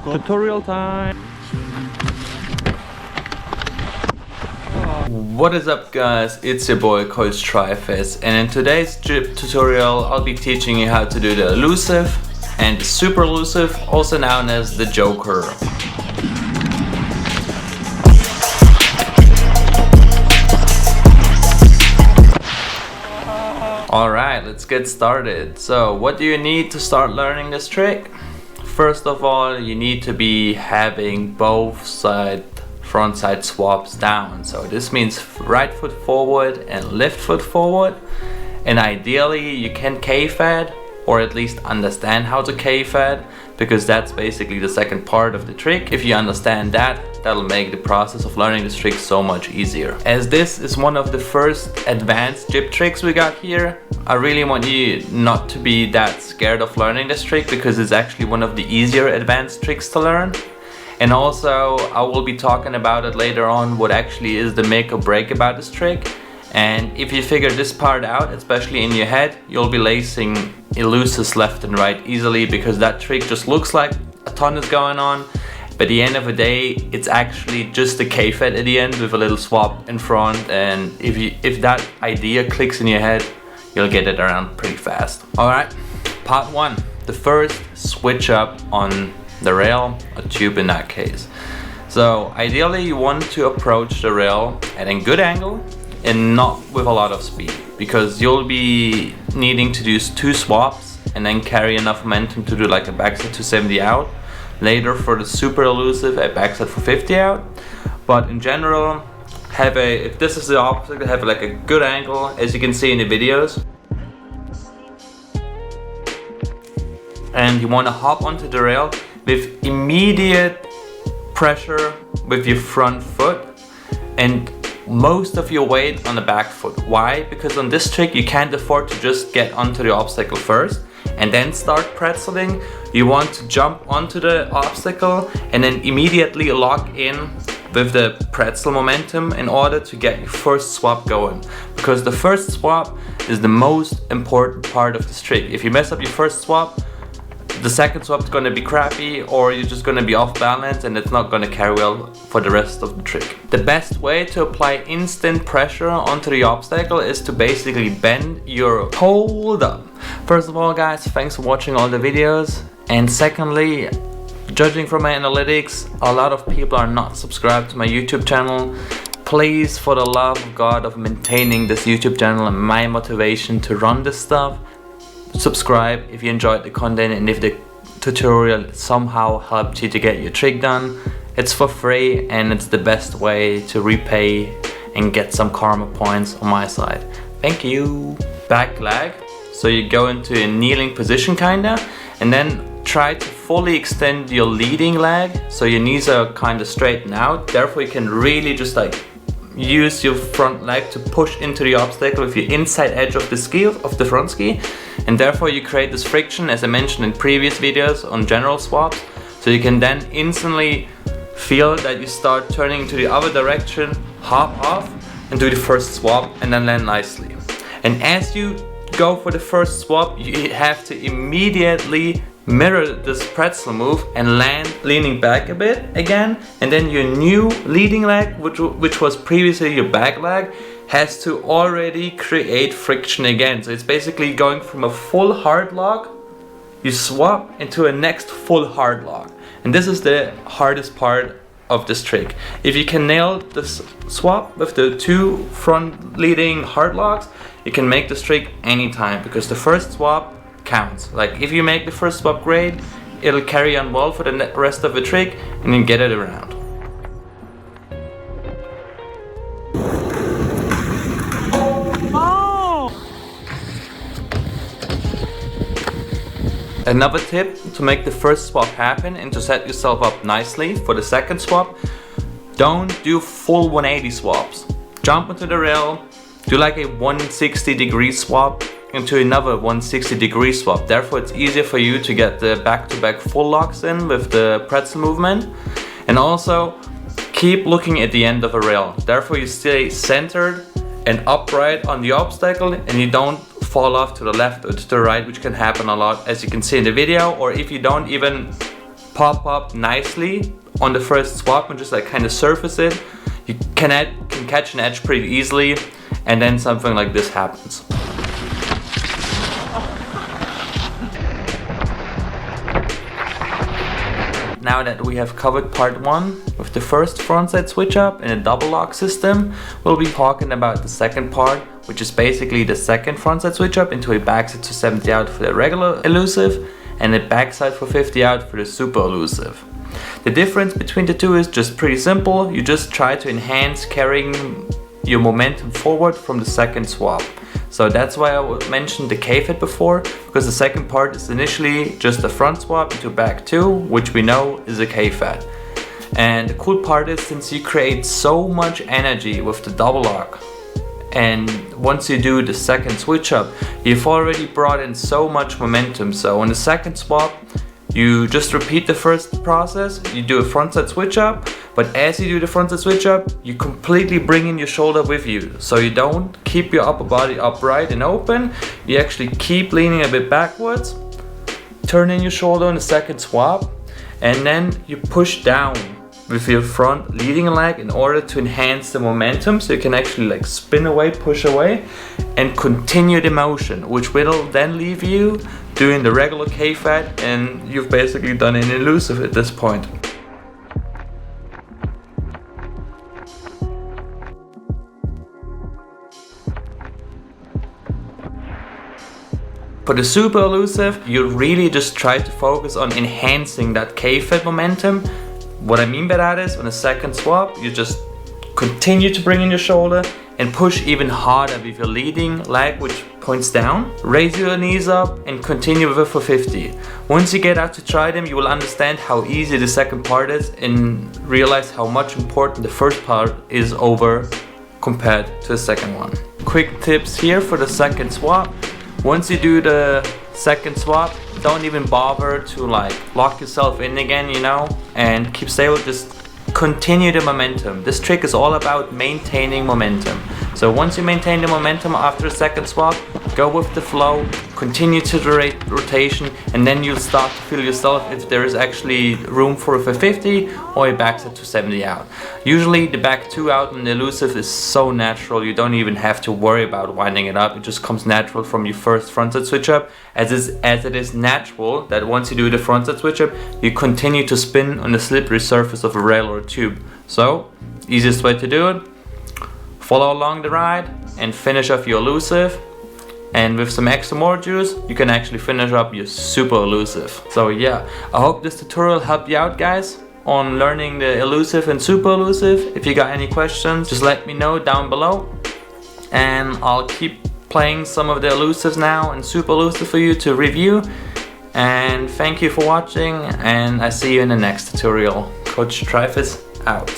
Tutorial time! What is up guys, it's your boy Coach Trifes, and in today's drip tutorial I'll be teaching you how to do the elusive and the super elusive, also known as the Joker. Alright, let's get started. So what do you need to start learning this trick? First of all, you need to be having both front side swaps down. So this means right foot forward and left foot forward. And ideally you can K-fed, or at least understand how to K-fed, because that's basically the second part of the trick. If you understand that, that'll make the process of learning this trick so much easier. As this is one of the first advanced jib tricks we got here, I really want you not to be that scared of learning this trick, because it's actually one of the easier advanced tricks to learn. And also I will be talking about it later on, what actually is the make or break about this trick. And if you figure this part out, especially in your head, you'll be lacing elusives left and right easily, because that trick just looks like a ton is going on. But at the end of the day, it's actually just a K-fed at the end with a little swap in front. And if that idea clicks in your head, you'll get it around pretty fast. Alright, part one. The first switch up on the rail, or tube in that case. So ideally you want to approach the rail at a good angle and not with a lot of speed, because you'll be needing to do 2 swaps and then carry enough momentum to do like a backside 270 out. Later for the super elusive, a backside 450 out. But in general, if this is the opposite, have like a good angle, as you can see in the videos. And you want to hop onto the rail with immediate pressure with your front foot and most of your weight on the back foot. Why? Because on this trick you can't afford to just get onto the obstacle first and then start pretzeling. You want to jump onto the obstacle and then immediately lock in with the pretzel momentum in order to get your first swap going. Because the first swap is the most important part of this trick. If you mess up your first swap, the second swap is going to be crappy, or you're just going to be off balance and it's not going to carry well for the rest of the trick. The best way to apply instant pressure onto the obstacle is to basically bend your hold up. First of all guys, thanks for watching all the videos, and secondly, judging from my analytics, a lot of people are not subscribed to my YouTube channel. Please, for the love of God, of maintaining this YouTube channel and my motivation to run this stuff, subscribe if you enjoyed the content and if the tutorial somehow helped you to get your trick done. It's for free and it's the best way to repay and get some karma points on my side. Thank you. Back leg. So you go into a kneeling position kinda, and then try to fully extend your leading leg so your knees are kinda straightened out. Therefore you can really just like use your front leg to push into the obstacle with your inside edge of the ski, of the front ski, and therefore you create this friction, as I mentioned in previous videos on general swaps. So you can then instantly feel that you start turning to the other direction, hop off and do the first swap and then land nicely. And as you go for the first swap, you have to immediately mirror this pretzel move and land leaning back a bit again, and then your new leading leg, which was previously your back leg, has to already create friction again. So it's basically going from a full hard lock, you swap into a next full hard lock, and this is the hardest part of this trick. If you can nail this swap with the 2 front leading hard locks, you can make this trick anytime, because the first swap counts. Like if you make the first swap great, it'll carry on well for the rest of the trick and you get it around. Another tip to make the first swap happen and to set yourself up nicely for the second swap: don't do full 180 swaps. Jump into the rail, do like a 160-degree swap into another 160-degree swap. Therefore it's easier for you to get the back-to-back full locks in with the pretzel movement. And also keep looking at the end of a rail. Therefore you stay centered and upright on the obstacle and you don't fall off to the left or to the right, which can happen a lot, as you can see in the video. Or if you don't even pop up nicely on the first swap and just like kind of surface it, you can catch an edge pretty easily, and then something like this happens. Now that we have covered part 1 with the first frontside switch up in a double lock system, we'll be talking about the second part, which is basically the second frontside switch up into a backside 270 out for the regular elusive and a backside 450 out for the super elusive. The difference between the two is just pretty simple. You just try to enhance carrying your momentum forward from the second swap. So that's why I mentioned the K-Fed before, because the second part is initially just a front swap into back 2, which we know is a K-Fed. And the cool part is, since you create so much energy with the double lock, and once you do the second switch up, you've already brought in so much momentum. So on the second swap, you just repeat the first process, you do a frontside switch up, but as you do the frontside switch up, you completely bring in your shoulder with you. So you don't keep your upper body upright and open, you actually keep leaning a bit backwards, turn in your shoulder on the second swap, and then you push down with your front leading leg in order to enhance the momentum, so you can actually like spin away, push away, and continue the motion, which will then leave you doing the regular K-Fed, and you've basically done an elusive at this point. For the super elusive, you really just try to focus on enhancing that K-Fed momentum. What I mean by that is, on the second swap, you just continue to bring in your shoulder and push even harder with your leading leg, which points down. Raise your knees up and continue with a 450. Once you get out to try them, you will understand how easy the second part is and realize how much important the first part is over compared to the second one. Quick tips here for the second swap. Once you do the second swap, don't even bother to like lock yourself in again, you know, and keep stable. Just continue the momentum. This trick is all about maintaining momentum. So once you maintain the momentum after the second swap, go with the flow, continue to the rotation, and then you'll start to feel yourself if there is actually room for a 450 or a backside 270 out. Usually the back 2 out in the elusive is so natural, you don't even have to worry about winding it up. It just comes natural from your first frontside switch up, as it is natural that once you do the frontside switch up, you continue to spin on the slippery surface of a rail or a tube. So, easiest way to do it, follow along the ride and finish off your elusive. And with some extra more juice, you can actually finish up your super elusive. So yeah, I hope this tutorial helped you out, guys, on learning the elusive and super elusive. If you got any questions, just let me know down below, and I'll keep playing some of the elusives now and super elusive for you to review. And thank you for watching, and I see you in the next tutorial. Coach Trifes out.